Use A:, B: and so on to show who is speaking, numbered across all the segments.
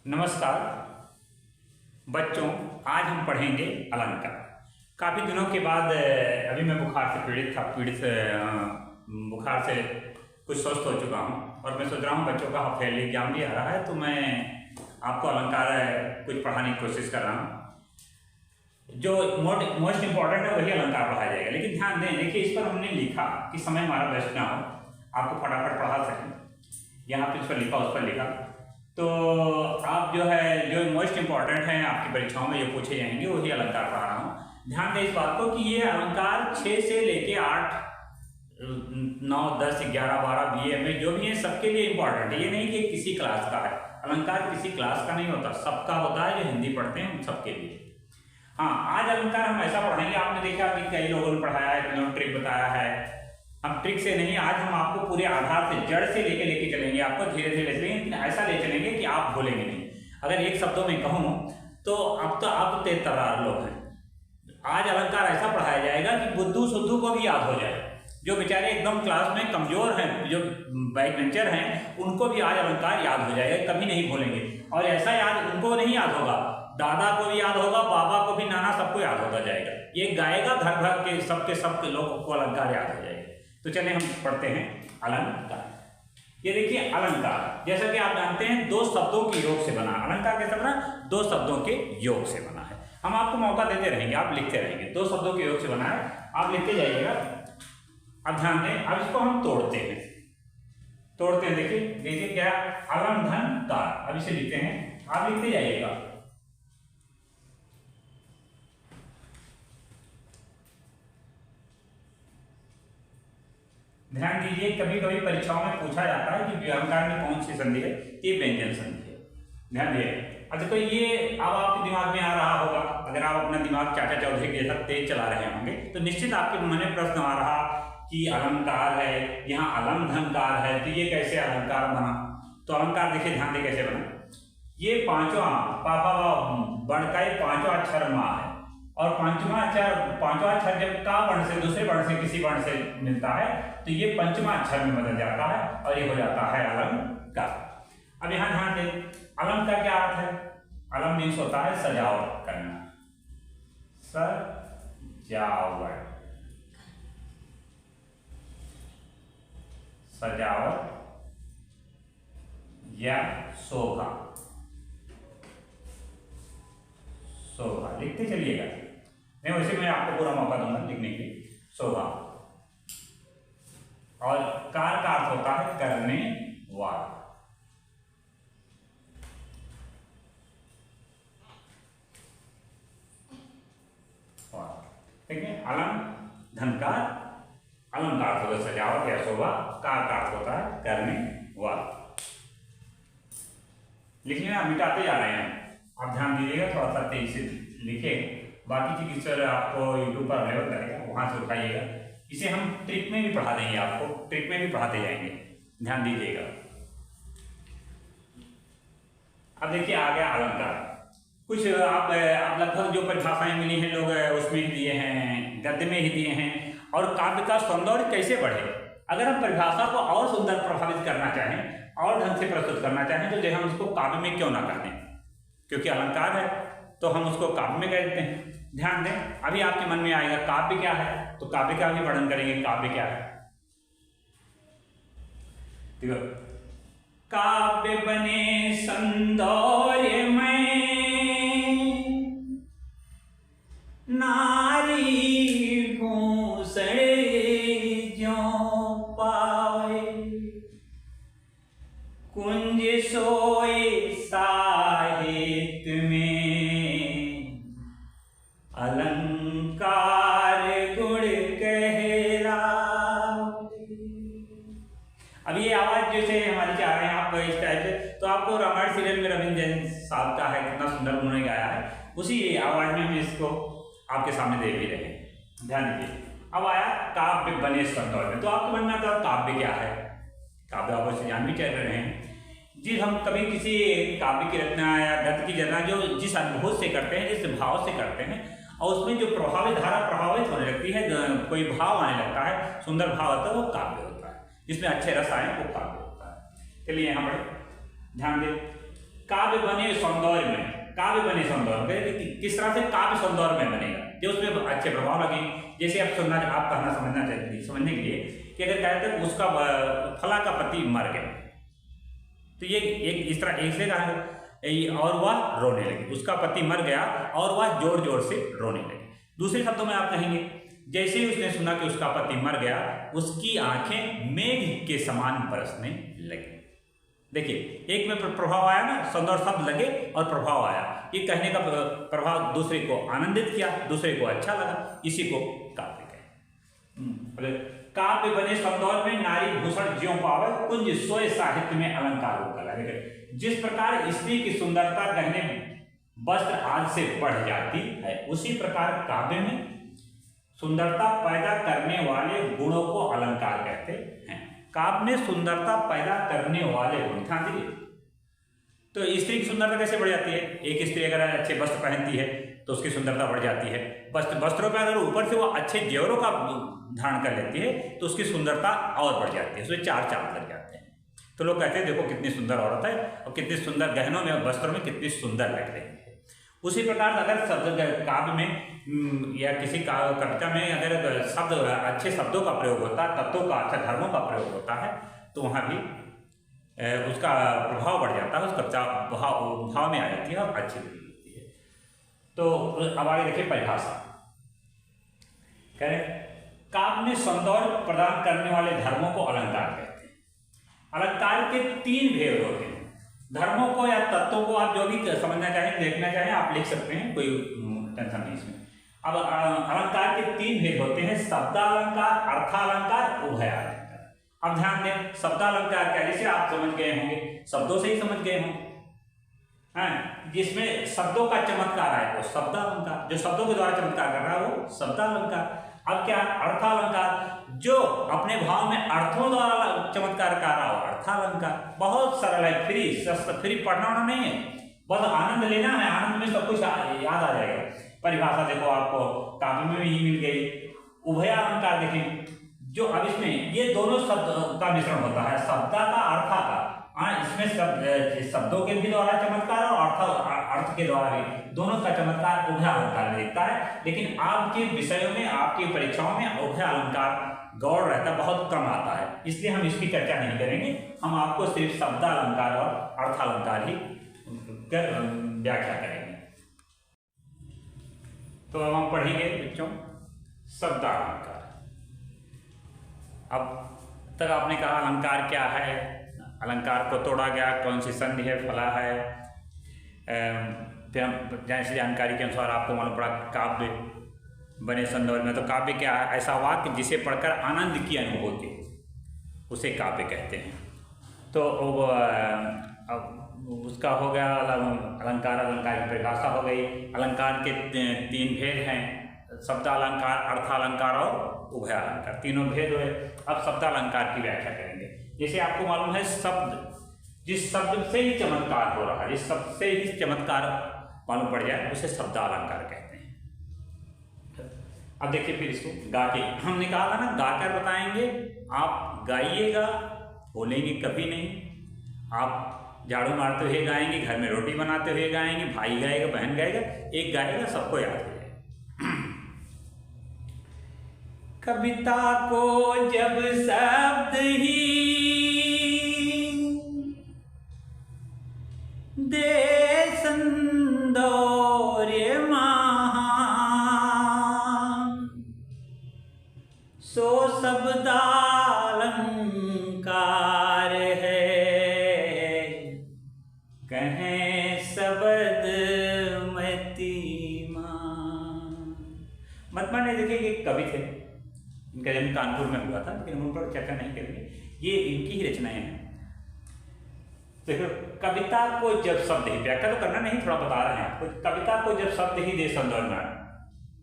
A: नमस्कार बच्चों, आज हम पढ़ेंगे अलंकार। काफ़ी दिनों के बाद अभी मैं बुखार से पीड़ित था। बुखार से कुछ स्वस्थ हो चुका हूँ और मैं सोच रहा हूँ बच्चों का फेयरली एग्जाम भी आ रहा है तो मैं आपको अलंकार कुछ पढ़ाने की कोशिश कर रहा हूँ। जो मोस्ट इम्पॉर्टेंट है वही अलंकार पढ़ाया जाएगा, लेकिन ध्यान दें, देखिए इस पर हमने लिखा कि समय हमारा वेस्ट ना हो, आपको फटाफट पढ़ा सकें। यहाँ पे इस पर लिखा, उस पर लिखा, तो आप जो है जो मोस्ट इम्पॉर्टेंट हैं आपकी परीक्षाओं में जो पूछे जाएंगे वही अलंकार पढ़ा रहा हूँ। ध्यान दें इस बात को कि ये अलंकार 6 से लेके 8, 9, 10, 11, 12 BA में जो भी है सबके लिए इम्पॉर्टेंट है। ये नहीं कि किसी क्लास का है, अलंकार किसी क्लास का नहीं होता, सबका होता है। जो हिंदी पढ़ते हैं उन सबके लिए। हाँ, आज अलंकार हम ऐसा पढ़ेंगे, आपने देखा कि कई लोगों ने पढ़ाया है, कई ट्रिक बताया है। हम ट्रिक से नहीं, आज हम आपको पूरे आधार से जड़ से लेके चलेंगे, आपको धीरे धीरे चलेंगे, लेकिन ऐसा ले चलेंगे कि आप भूलेंगे नहीं। अगर एक शब्दों में कहूँ तो अब तो आप तेज तर्रार लोग हैं। आज अलंकार ऐसा पढ़ाया जाएगा कि बुद्धू सुद्धू को भी याद हो जाए। जो बेचारे एकदम क्लास में कमजोर हैं, जो बैक बेंचर हैं, उनको भी आज अलंकार याद हो जाएगा, कभी नहीं भूलेंगे। और ऐसा याद उनको नहीं याद होगा, दादा को भी याद होगा, बाबा को भी, नाना सबको याद होता जाएगा। ये गाएगा घर घर के सबके लोगों को अलंकार याद हो जाएगा। तो चलिए हम पढ़ते हैं अलंकार। ये देखिए अलंकार, जैसा कि आप जानते हैं, 2 शब्दों के योग से बना। अलंकार कैसे बना? 2 शब्दों के योग से बना है। हम आपको मौका देते रहेंगे, आप लिखते रहेंगे। 2 शब्दों के योग से बना है, आप लिखते जाइएगा। अब ध्यान दें, अब इसको हम तोड़ते हैं। देखिए क्या, अलम धन कार। अब इसे लिखते हैं, आप लिखते जाइएगा। ध्यान दीजिए, कभी कभी परीक्षाओं में पूछा जाता है कि अलंकार में कौन सी संधि है? ये व्यंजन संधि है। ध्यान दिए। अच्छा, तो ये अब आपके दिमाग में आ रहा होगा, अगर आप अपना दिमाग चाचा चौधरी के जैसा तेज चला रहे होंगे तो निश्चित आपके मन में प्रश्न आ रहा कि अलंकार है, यहाँ अलम धनकार है, तो ये कैसे अलंकार बना? तो अलंकार देखिए, ध्यान दे कैसे बना। ये पांचवा बड़का 5वां अक्षर माँ है, और 5वां अक्षर जब का वर्ण से दूसरे वर्ण से किसी वर्ण से मिलता है तो ये 5वां अक्षर में बदल जाता है और ये हो जाता है अलंकार। अब यहाँ ध्यान दें, अलम का क्या अर्थ है? अलम मीन्स होता है सजावट करना, सजावट या शोभा। लिखते चलिएगा, नहीं वैसे मैं आपको पूरा मौका दूंगा लिखने के लिए। शोभा। और कार का अर्थ होता है करने वाला। ठीक है, अलम धनकार, अलम का अर्थ होता है सजावट या शोभा, कार का अर्थ होता है करने वाला। लिखने में आप मिटाते जा रहे हैं, आप ध्यान दीजिएगा, थोड़ा सा तेज से लिखे। बाकी चीज सर आपको यूट्यूब पर अवेलेबल करेगा, वहां से उठाइएगा। इसे हम ट्रिक में भी पढ़ा देंगे, आपको ट्रिक में भी पढ़ाते जाएंगे, ध्यान दीजिएगा। अब देखिए आ गया अलंकार। कुछ आप लगभग जो परिभाषाएं मिली हैं लोग उसमें ही दिए हैं, गद्य में ही दिए हैं। और काव्य का सौंदर्य कैसे बढ़े, अगर हम परिभाषा को और सुंदर प्रभावित करना चाहें और ढंग से प्रस्तुत करना चाहें तो जो हम उसको काव्य में क्यों ना कर दें, क्योंकि अलंकार है तो हम उसको काव्य में कह देते हैं। ध्यान दें, अभी आपके मन में आएगा काव्य क्या है, तो काव्य का भी वर्णन करेंगे। काव्य क्या है? देखो, काव्य बने सौंदर्य में नारी भूषण ज्यों पावे, कुंज सोए साहित्य में अलंकार गुण कहलावे। अब ये आवाज जैसे हमारी चाह रहे हैं आप इस टाइप से, तो आपको रामायण सीरियल में रविंद्र जैन साहब का है, कितना सुंदर उन्होंने गाया है, उसी आवाज में हम इसको आपके सामने दे भी रहे हैं। ध्यान दीजिए, अब आया काव्य बने सौंदर्य में, तो आपके मन में आता है काव्य क्या है? काव्य आप उसे जान भी चल रहे हैं जी। हम कभी किसी काव्य की रचना या गद्य की रचना जो जिस अनुभूत से करते हैं, जिस भाव से करते हैं, और उसमें जो धारा प्रभावित होने लगती है, कोई भाव आने लगता है, सुंदर भाव आता है, वो काव्य होता है। जिसमें अच्छे रस आए वो काव्य होता है। चलिए यहाँ पर ध्यान दें, काव्य बने सौंदर्य में, काव्य बने सौंदर्य में, किस तरह से काव्य सौंदर्य में बनेगा जो उसमें अच्छे प्रभाव लगे। जैसे आप सुनना, आप कहना समझना चाहिए, समझने के लिए कि अगर कहते हैं उसका फला का पति मर गया, तो ये एक इस तरह एक से कहा, और वह रोने लगी, उसका पति मर गया और वह जोर जोर से रोने लगी। दूसरे शब्दों में आप कहेंगे जैसे ही उसने सुना कि उसका पति मर गया, उसकी आंखें मेघ के समान बरसने लगी। देखिए, एक में प्रभाव आया ना, सौंदर्य शब्द लगे और प्रभाव आया, ये कहने का प्रभाव दूसरे को आनंदित किया, दूसरे को अच्छा लगा, इसी को काव्य कहे। काव्य बने सौंदर्य में नारी भूषण ज्यों पावे, कुंज सोए साहित्य में अलंकार हो कला। जिस प्रकार स्त्री की सुंदरता गहने वस्त्र आदि से बढ़ जाती है, उसी प्रकार काव्य में सुंदरता पैदा करने वाले गुणों को अलंकार कहते हैं। काव्य में सुंदरता पैदा करने वाले गुण, ध्यान दीजिए। तो स्त्री की सुंदरता कैसे बढ़ जाती है? एक स्त्री अगर अच्छे वस्त्र पहनती है तो उसकी सुंदरता बढ़ जाती है। वस्त्रों पर अगर ऊपर से वो अच्छे जेवरों का धारण कर लेती है तो उसकी सुंदरता और बढ़ जाती है, उसमें चार चांद लग जाते हैं। तो लोग कहते हैं देखो कितनी सुंदर औरत है और कितनी सुंदर गहनों में, वस्त्रों में कितनी सुंदर लग रही है। उसी प्रकार अगर शब्द काव्य में या किसी कविता में अगर शब्द, अच्छे शब्दों का प्रयोग होता है, तत्वों का, अच्छा धर्मों का प्रयोग होता है, तो वहाँ भी उसका प्रभाव बढ़ जाता है, उसका भाव में आ जाती है और अच्छी भी होती है। तो अब आगे देखिए परिभाषा। कह रहे काव्य में सौंदर्य प्रदान करने वाले धर्मों को अलंकार कहते हैं। अलंकार के तीन भेद होते हैं। धर्मों को या तत्वों को आप जो भी समझना चाहें, देखना चाहें, आप लिख सकते हैं, कोई टेंशन नहीं इसमें। अब अलंकार के तीन भेद होते हैं, शब्दालंकार, अर्थालंकार, उभयालंकार। अब ध्यान दें, शब्दालंकार क्या, जैसे आप समझ गए होंगे, शब्दों से ही समझ गए होंगे, जिसमें शब्दों का चमत्कार है वो शब्दालंकार, जो शब्दों के द्वारा चमत्कार कर रहा है वो शब्दालंकार। अब क्या, अर्थालंकार, जो अपने भाव में अर्थों द्वारा चमत्कार कर रहा हो, अर्थालंकार। बहुत सरल है, फ्री पढ़ना नहीं है, बस आनंद लेना है, आनंद में सब कुछ याद आ जाएगा। परिभाषा देखो, आपको काव्य में ही मिल गई। उभयालंकार देखें, जो अब इसमें ये दोनों शब्द का मिश्रण होता है, शब्दा का, अर्था का। इसमें शब्दों के भी द्वारा चमत्कार और अर्थ के द्वारा भी, दोनों का चमत्कार उभयालंकार में दिखता है। लेकिन आपके विषयों में, आपकी परीक्षाओं में उभयालंकार गौड़ रहता, बहुत कम आता है, इसलिए हम इसकी चर्चा नहीं करेंगे। हम आपको सिर्फ शब्दालंकार और अर्थालंकार ही व्याख्या करेंगे। तो अब हम पढ़ेंगे बच्चों शब्दालंकार। अब तक आपने कहा अलंकार क्या है, अलंकार को तोड़ा गया, कौन सी संधि है, फला है। फिर हम जैसी जानकारी के अनुसार आपको मालूम पड़ा काव्य बने सौंदर्य में। तो काव्य क्या है? ऐसा वाक्य जिसे पढ़कर आनंद की अनुभूति हो, उसे काव्य कहते हैं। तो अब उसका हो गया अलंकार, अलंकार की परिभाषा हो गई। अलंकार के तीन भेद हैं, शब्दालंकार, अर्थालंकार और उभयालंकार, तीनों भेद हुए। अब शब्दालंकार की व्याख्या करेंगे। जैसे आपको मालूम है, शब्द, जिस शब्द से ही चमत्कार हो रहा है, जिस शब्द से ही चमत्कार मालूम पड़ जाए, उसे शब्दालंकार कहते हैं। अब देखिए फिर इसको गा के, हमने कहा था ना गाकर बताएंगे। आप गाइएगा, बोलेंगे कभी नहीं। आप झाड़ू मारते हुए गाएंगे, घर में रोटी बनाते हुए गाएंगे, भाई गाएगा, बहन गाएगा, एक गाएगा, सबको याद हो जाएगा। कविता को जब शब्द ही दे सौंदर्य महान, सो शब्दालंकार है, कहें शब्द मतिमान। मतमान ने देखिए कि कवि थे, इनका जन्म कानपुर में हुआ था, लेकिन हम उन पर चर्चा नहीं करेंगे, ये इनकी ही रचनाएं हैं। देखो, कविता को जब शब्द ही, व्याख्या तो करना नहीं, थोड़ा बता रहे हैं आपको। कविता को जब शब्द ही दे सौंदर्य,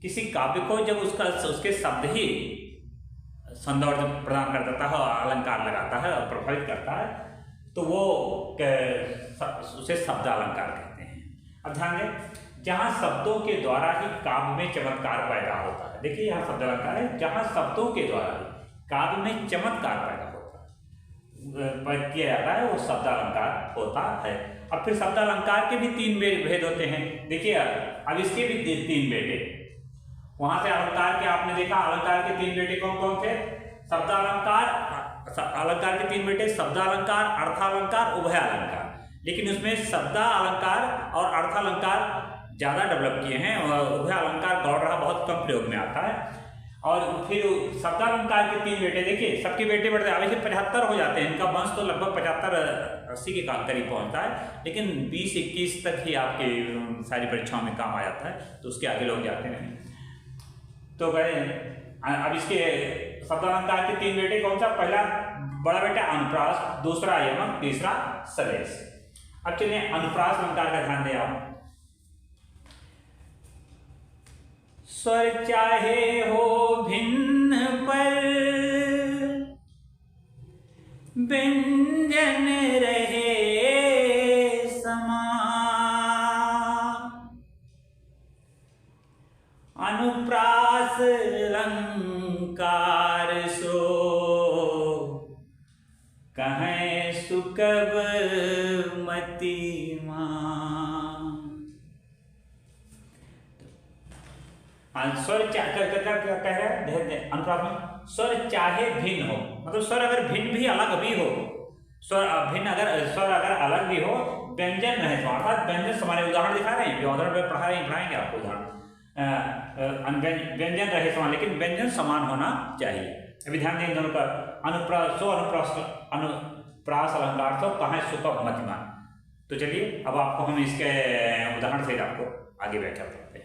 A: किसी काव्य को जब उसके शब्द ही सौंदर्य प्रदान कर देता है, अलंकार लगाता है और प्रभावित करता है, तो वो उसे शब्दालंकार कहते हैं। अब ध्यान दें, जहाँ शब्दों के द्वारा ही काव्य में चमत्कार पैदा होता है। देखिए यहाँ शब्दालंकार है, जहाँ शब्दों के द्वारा ही काव्य में चमत्कार पैदा होता है। पर किया जाता है वो शब्दालंकार होता है। अब फिर शब्दालंकार के भी तीन भेद होते हैं। देखिए अब इसके भी तीन बेटे, वहां से अलंकार के आपने देखा, अलंकार के तीन बेटे कौन कौन थे? शब्दालंकार, अलंकार के तीन बेटे शब्दालंकार, अर्थालंकार, उभयालंकार। लेकिन उसमें शब्दालंकार और अर्थालंकार ज़्यादा डेवलप किए हैं और उभयालंकार दौड़ रहा बहुत कम प्रयोग में आता है। और फिर शब्दालंकार के तीन बेटे देखिए, सबके बेटे बढ़ते हैं, वैसे 75 हो जाते हैं, इनका वंश तो लगभग 75-80 के करीब पहुंचता है, लेकिन 20-21 तक ही आपके सारी परीक्षाओं में काम आ जाता है, तो उसके आगे लोग जाते नहीं। तो गए अब इसके शब्दालंकार के तीन बेटे कौन सा? पहला बड़ा बेटा अनुप्रास, दूसरा यमक, तीसरा सलेश। अब चलिए अनुप्रास अलंकार का ध्यान दें आप। स्वर चाहे हो भिन्न पर व्यंजन रहे समान, अनुप्रास अलंकार सो कहें सुकब मतिमान। स्वर क्या कह रहा है अनुप्रास में? स्वर चाहे भिन्न हो, मतलब स्वर अगर भिन्न भी अलग भी हो, स्वर भिन्न अगर स्वर अगर अलग भी हो, व्यंजन रहे तो अर्थात व्यंजन हमारे उदाहरण दिखा रहे हैं, उदाहरण पे पढ़ाएंगे आपको उदाहरण। व्यंजन रहे समान, लेकिन व्यंजन समान होना चाहिए। अभी ध्यान दें दोनों का। अनुप्रास अलंकार तो कहाँ सुकब मतिमान। तो चलिए अब आपको हम इसके उदाहरण से आपको आगे व्याख्या करते हैं।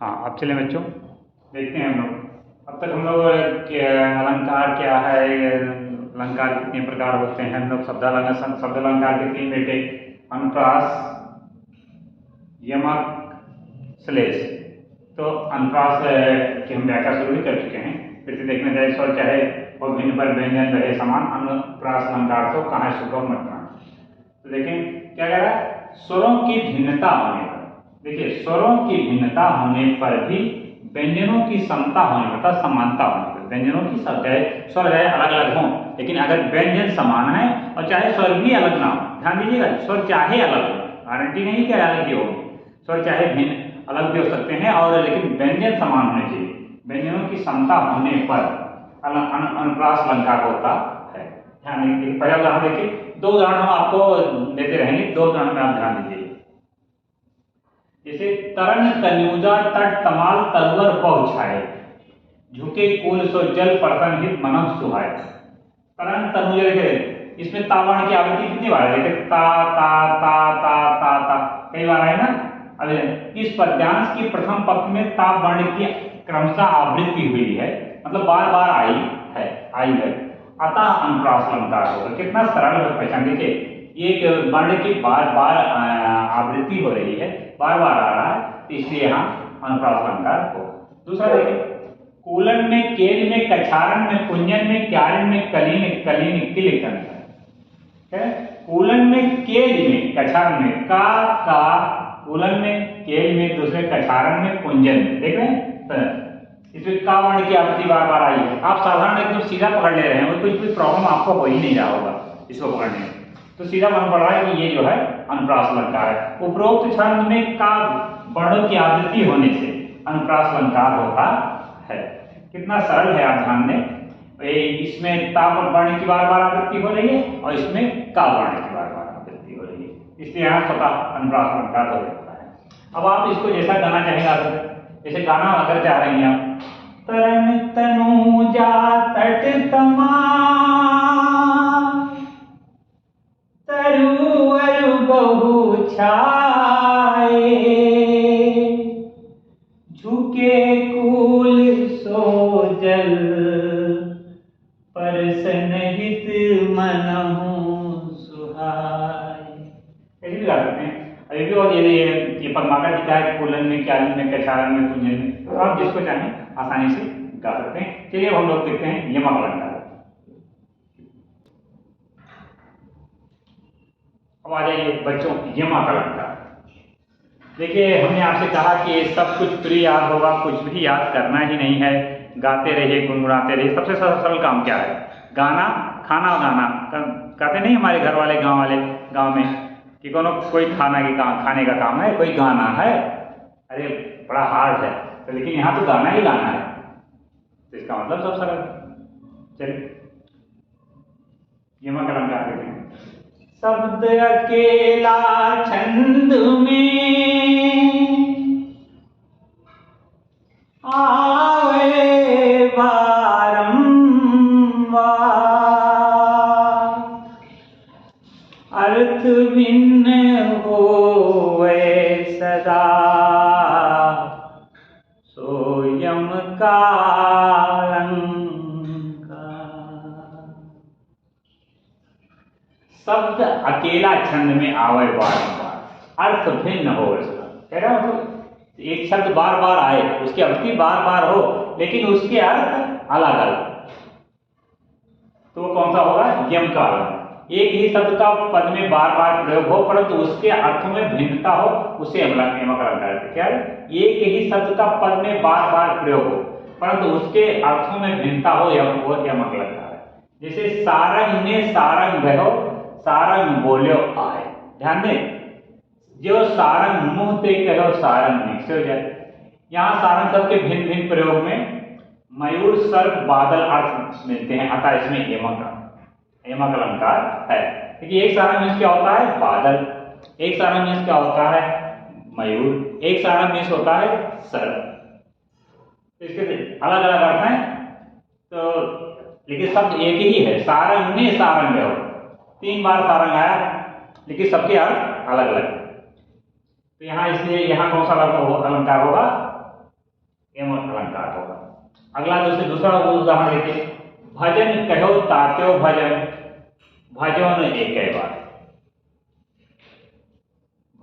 A: हाँ अब चले बच्चों देखते हैं हम लोग। अब तक हम लोग अलंकार क्या है, अलंकार कितने प्रकार होते हैं, हम लोग शब्दालंकार के तीन बेटे अनुप्रास, यमक, श्लेष। तो अनुप्रास की हम व्याख्या शुरू ही कर चुके हैं, फिर से देखना चाहिए। स्वर चाहे और भिन्न पर व्यंजन रहे समान, अनुप्रास अलंकार तो कहाँ सुकब मतिमान। तो देखें क्या कह रहा है? स्वरों की भिन्नता होने पर, देखिए स्वरों की भिन्नता होने पर भी व्यंजनों की समता होने पर, समानता होने पर, व्यंजनों की स्वर चाहे अलग अलग हों, लेकिन अगर व्यंजन समान है और चाहे स्वर भी अलग ना हो, ध्यान दीजिएगा, स्वर चाहे अलग हो, गारंटी नहीं कि अलग ही होगी, स्वर चाहे भिन्न अलग भी हो सकते हैं और लेकिन व्यंजन समान होने चाहिए। व्यंजनों की समता होने पर अनुप्रास अलंकार होता है। ध्यान दीजिए, पहला उदाहरण देखिए, दो उदाहरण हम आपको देते रहेंगे, दो उदाहरण में आप ध्यान दीजिए। जैसे तरन तन्यूजा तट तमाल तरुवर पहुंचाए, झुके कुल सो जल परतन हित मनम सुहाय। तरन तन्यूजा देखिए, इसमें तावर्ण की आवृत्ति कितनी बार है? देखिए ता ता ता ता ता ता कई बार है ना। अब इस पद्यांश की प्रथम पंक्ति में ता वर्ण की क्रमशः आवृत्ति हुई है, मतलब बार बार आई है, अतः अनुप्रास अलंकार होगा। कितना सरल है पहचान। देखिए एक वर्ण की बार बार आवृत्ति हो रही है, बार बार आ रहा है, तो इसलिए यहाँ अनुप्रास अलंकार हो। दूसरा देखिए, कूलन में, केल में, कछारन में, कुंजन में, क्यारन में, कलीन कलीन किलिकन है। कूलन में, केल में, कछारन में, का कूलन में, केल में, दूसरे कछारन में, कुंजन में, देख रहे हैं इसमें का वर्ण की आवृत्ति बार बार आई है। आप साधारण एकदम सीधा पकड़ ले रहे हैं, कुछ भी प्रॉब्लम आपको हो ही नहीं रहा होगा इसको पकड़ने में, तो सीधा मन पड़ रहा है कि ये जो है अनुप्रास अलंकार है। उपरोक्त छंद में का वर्णों की आवृत्ति होने से अनुप्रास अलंकार होता है। कितना सरल है, आप ध्यान दें। इसमें ता वर्ण की बार बार आवृत्ति हो रही है और इसमें का वर्ण की बार बार आवृत्ति हो रही है, इसलिए यहाँ स्वतः अनुप्रास अलंकार हो जाता है। अब आप इसको जैसा गाना चाहेगा, जैसे गाना अगर चाह रही हैं आप, तरन तनूजा तट तमाल तरुवर बहु छाए, झुके कूल सो जल परसन हित मनहु सुहाय। ऐसे भी गा सकते हैं। अभी भी और ये पद्माकर जी का है, कूलन में, क्यालन में, कछारन में, कुंजन में, तो आप जिसको चाहें आसानी से गा सकते हैं। चलिए अब हम लोग देखते हैं यमक अलंकार। अब आ जाइए बच्चों यमक अलंकार। देखिए, हमने आपसे कहा कि सब कुछ फ्री याद होगा, कुछ भी याद करना ही नहीं है, गाते रहिए, गुनगुनाते रहिए। सबसे सरल काम क्या है? गाना, खाना गाना। कहते नहीं हमारे घर वाले, गांव में कि कोई खाने का काम है, कोई गाना है। अरे बड़ा हार्ड है, तो लेकिन यहाँ तो गाना ही गाना है, तो इसका मतलब सब सरल। चलिए यमक अलंकार देते हैं। शब्द अकेला छंद में आवे बारंबार, अर्थ भिन्न होवे सदा, सोयम का शब्द अकेला छंद में आवे बारंबार, अर्थ भिन्न हो। कह रहा मतलब एक शब्द बार बार आए, उसकी अवधि बार बार हो, लेकिन उसके अर्थ अलग अलग, तो वो कौन सा होगा? यम का अलग। एक ही शब्द का पद में बार बार प्रयोग हो, परंतु उसके अर्थों में भिन्नता हो, उसे यमक अलंकार कहते हैं। क्या है? एक ही शब्द का पद में बार बार प्रयोग हो, परंतु उसके अर्थों में भिन्नता हो, वो यमक अलंकार है। जैसे सारंग में सारंग गयो, सारंग बोल्यो आए। ध्यान दें, जो सारंग मुंह ते कहो सारंग मिक्स हो जाए। यहाँ सारंग शब्द के भिन्न भिन्न प्रयोग में मयूर, सर्प, बादल अर्थ मिलते हैं, अतः इसमें यमक अलंकार है। देखिए, एक सारंग मीन्स क्या होता है? बादल। एक सारंग मीन्स क्या होता है? मयूर। एक सारंग मीन्स होता है सर्प। इसके अलग अलग अर्थ हैं, तो लेकिन शब्द एक ही है। सारंग में सारंग है, 3 बार सारंग आया, लेकिन सबके अर्थ अलग अलग। तो यहाँ इसलिए यहाँ कौन सा अलंकार होगा? यमक अलंकार होगा। अगला दूसरा उदाहरण देखिए। भजन कहो तात्यो भजन, भजो न एक बार।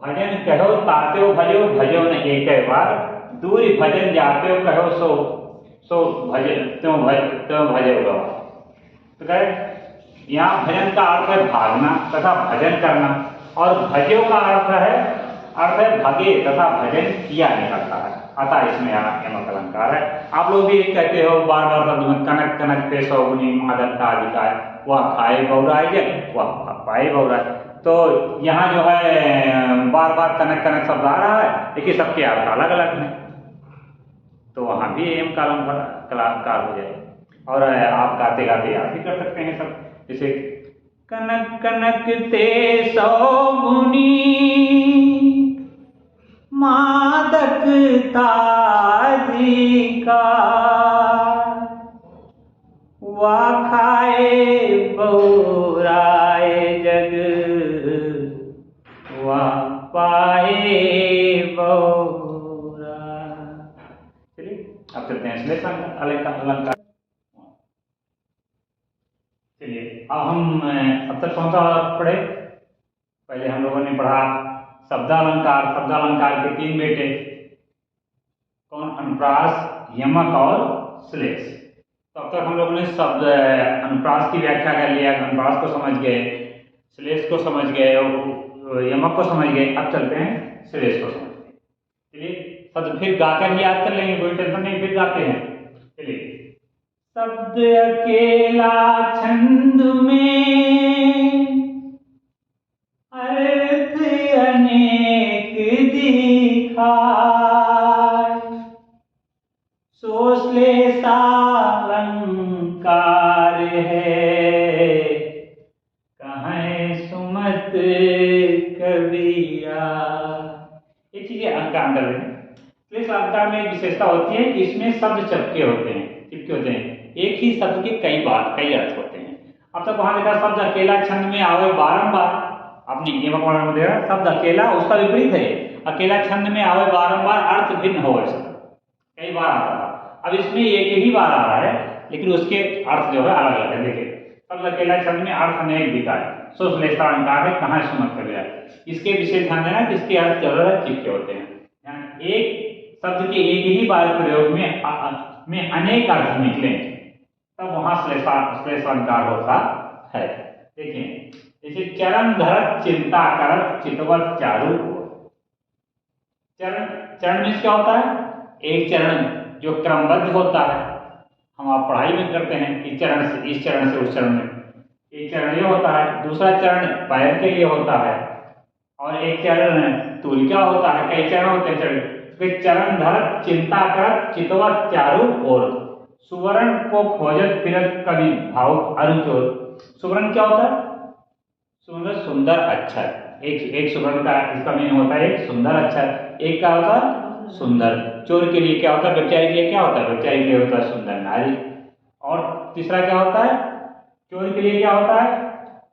A: भजन कहो तात्यो भजो, भजो न एक बार। दूरी भजन जात्यो कहो सो भजन त्यों भजे होगा। तो कहे यहाँ भजन का अर्थ है भागना तथा भजन करना, और भजो का अर्थ है भगे तथा भजन किया नहीं करता है, अतः इसमें यमक अलंकार है। आप लोग भी कहते हो बार बार शब्द में, कनक कनक पे सौगुनी मादकता अधिकार, वह खाए बहुराय जग, वह पाए बहुराय। तो यहाँ जो है बार बार कनक कनक शब्द आ रहा है, लेकिन सबके अर्थ अलग अलग हैं, तो वहां भी यमक अलंकार हो जाए। और आप गाते गाते याद भी कर सकते हैं सब। जैसे कनक कनक ते सौगुनी मादकता अधिकार, वा खाए बहुराय जग, वा पाए बहुराय। चलिए अब चलते हैं श्लेष अलंकार। चलिए अब हम अब तक कौन सा पढ़े? पहले हम लोगों ने पढ़ा शब्दालंकार। शब्दालंकार के 3 बेटे कौन? अनुप्रास, यमक और श्लेष। तो अब तक हम लोगों ने शब्द अनुप्रास की व्याख्या कर लिया, अनुप्रास को समझ गए, श्लेष को समझ गए, यमक को समझ गए। अब चलते हैं श्लेष को समझ गए। चलिए शब्द फिर गाकर ही याद कर लेंगे, कोई टेंशन नहीं, फिर गाते हैं। चलिए। शब्द अकेला छंद में अर्थ अनेक दिखाए, सो श्लेष अलंकार है, कहें सुमत कबीरा। एक चीज अंकार कर लें। श्लेष अलंकार में एक विशेषता होती है कि इसमें शब्द चिपके होते हैं। एक ही शब्द के कई अर्थ होते हैं। अब तक वहां देखा शब्द अकेला छंद में आवे बारंबार, आपने यमक में देखा शब्द अकेला, उसका विपरीत है अकेला छंद में आवे बारंबार, अर्थ भिन्न हो, कई बार आता था। अब इसमें एक ही बार आ रहा है, लेकिन उसके अर्थ जो है अलग अलग है। देखिए शब्द अकेला छंद में अर्थ अनेक दिखाए, सो श्लेष अलंकार है, कहाँ सुमत कर लिया। इसके विशेष ध्यान देना कि इसके अर्थ जो है चिपके होते हैं। एक शब्द के एक ही बार प्रयोग में अनेक अर्थ निकले, तब वहां श्लेष अलंकार होता है। देखिए जैसे चरण धरत चिंता करत चितवत चारु, चरण, चरण मीन्स क्या होता है? एक चरण जो क्रमबद्ध होता है, हम आप पढ़ाई में करते हैं कि चरण से इस चरण से उस चरण में, एक चरण ये होता है, दूसरा चरण पैर के लिए होता है, और एक चरण तूलिका होता है। कई चरण होते हैं चरण, फिर चरण धरत चिंता करत चितवत चारु ओर, सुवर्ण को खोजत फिरत कवि भावुक अरुचोर। सुवर्ण क्या होता है? सुंदर, सुंदर अक्षर। एक सुवर्ण का इसका मीनिंग होता है एक सुंदर अक्षर, एक क्या होता है? सुंदर। चोर के लिए क्या होता है? व्यभिचारी के लिए क्या होता है? व्यभिचारी के लिए होता है सुंदर नारी। और तीसरा क्या होता है? चोर के लिए क्या होता है?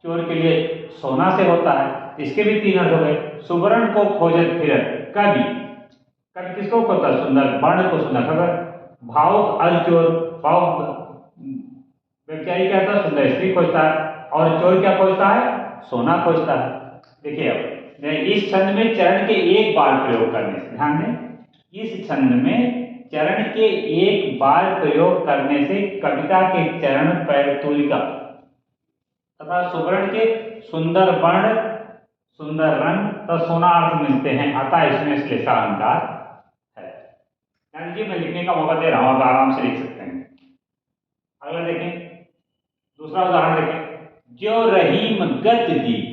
A: चोर के लिए सोना से होता है। इसके भी तीन अर्थ हो गए। सुवर्ण को खोजत फिरत कवि, कवि किसको खोजता है? सुंदर, वर्ण को सुंदर। अगर भावुक अरुचोर, भावुक व्यभिचारी क्या होता है? सुंदर स्त्री खोजता है, और चोर क्या खोजता है? सोना खोजता है। देखिए अब इस छंद में चरण के एक बार प्रयोग करने से, ध्यान दें, इस छंद में चरण के एक बार प्रयोग करने से कविता के चरण पैर तूलिका तथा सुवर्ण के सुंदर वर्ण, सुंदर रंग तथा सोना अर्थ मिलते हैं, अतः इसमें श्लेषालंकार है। यानी कि मैं लिखने का मौका दे रहा हूं, आप आराम से लिख सकते हैं। अगला देखें, दूसरा उदाहरण देखें। जो रहीम गत दीप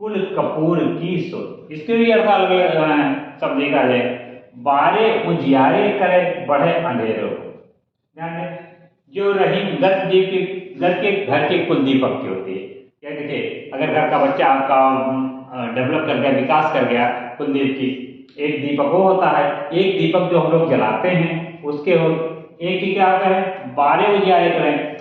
A: कुल कपूर की सुर, इसके भी अर्थ अलग सब देखा जाए। बारे उजियारे करे बढ़े अंधेरो। ध्यान दें, जो रहीम गत दीप की, गत के घर के कुल दीपक की होती है। क्या देखिए, अगर घर का बच्चा आपका डेवलप कर गया, विकास कर गया, कुल दीप की एक दीपक वो होता है, एक दीपक जो हम लोग जलाते हैं उसके एक ही क्या होता है? बारे उजियारे करें।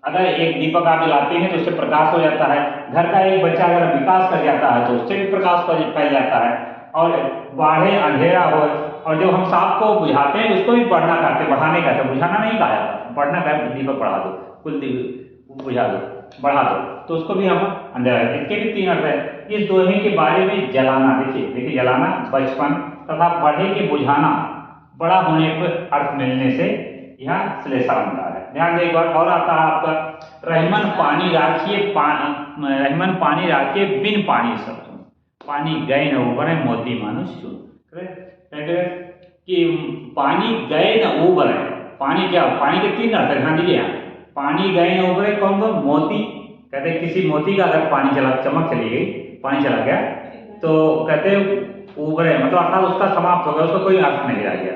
A: अगर एक दीपक आप जलाते हैं तो उससे प्रकाश हो जाता है। घर का एक बच्चा अगर विकास कर जाता है तो उससे भी प्रकाश फैल जाता है। और बाढ़े अंधेरा हो, और जब हम सांप को बुझाते हैं उसको भी बढ़ना कहते, बढ़ाने कहते, बुझाना नहीं कहा जाता, बढ़ना कहते, दीपक बढ़ा दो, कुल दीपक बुझा दो, बढ़ा दो, तो उसको भी हम अंधेरा। इसके भी तीन अर्थ है। इस दोहे के बारे में जलाना, देखिए जलाना बचपन तथा बढ़े के बुझाना बड़ा होने पर अर्थ मिलने से यह श्लेषालंकार है। ध्यान दें, एक बार और आता है आपका, रहमन पानी राखिए, रहमन पानी राखिए बिन पानी सब तुम, पानी गए न उबरे मोती मानुष चुन। कि पानी गए न उबरे, पानी क्या, पानी के तीन अर्थ है, ध्यान दीजिए। पानी गए न उबरे कौन कौन? मोती, कहते हैं किसी मोती का अगर पानी चला, चमक चली गई, पानी चला गया तो कहते हैं उबरे, मतलब अर्थात उसका समाप्त हो गया, उसका कोई अर्थ नहीं रह गया।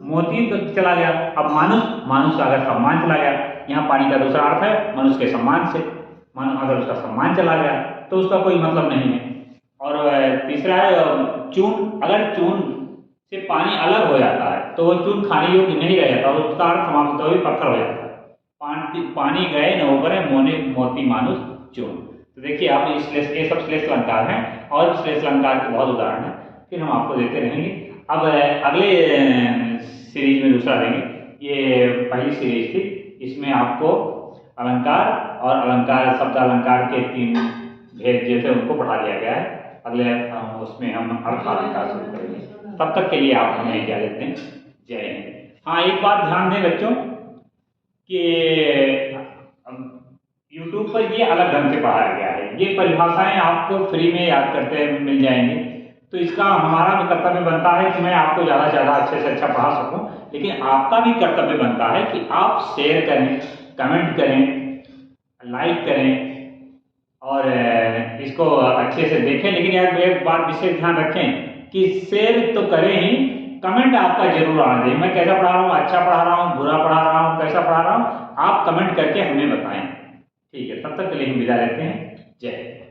A: मोती तो चला गया। अब मानुष, मानुष का अगर सम्मान चला गया, यहाँ पानी का दूसरा अर्थ है मनुष्य के सम्मान से, अगर उसका सम्मान चला गया तो उसका कोई मतलब नहीं है। और तीसरा है चून, अगर चून से पानी अलग हो जाता है तो वो चून खाने योग्य नहीं रह जाता, उसका अर्थ समाप्त होता हुआ पत्थर हो जाता है। पानी गए न उबरे मोती मानुष चून। तो देखिए आप ये सब श्लेषालंकार हैं, और श्लेषालंकार के बहुत उदाहरण हैं, फिर हम आपको देते रहेंगे। अब अगले सीरीज में दूसरा देंगे। ये पहली सीरीज थी, इसमें आपको अलंकार और अलंकार, शब्द अलंकार के तीन भेद जैसे उनको पढ़ा दिया गया है। अगले उसमें हम अर्थालंकार शुरू करेंगे। तब तक के लिए आप हमें क्या देते हैं? जय हिंद। हाँ, एक बात ध्यान दें बच्चों कि YouTube पर ये अलग ढंग से पढ़ाया गया है, ये परिभाषाएं आपको फ्री में याद करते मिल जाएंगी। तो इसका हमारा भी कर्तव्य बनता है कि मैं आपको ज़्यादा से ज़्यादा अच्छे से अच्छा पढ़ा सकूं, लेकिन आपका भी कर्तव्य बनता है कि आप शेयर करें, कमेंट करें, लाइक करें और इसको अच्छे से देखें। लेकिन यार एक बात विशेष ध्यान रखें कि शेयर तो करें ही, कमेंट आपका जरूर आना चाहिए। मैं कैसा पढ़ा रहा हूँ, अच्छा पढ़ा रहा हूँ, बुरा पढ़ा रहा हूँ, कैसा पढ़ा रहा हूँ, आप कमेंट करके हमें बताएं। ठीक है, तब तक के लिए हम विदा लेते हैं। जय हिंद।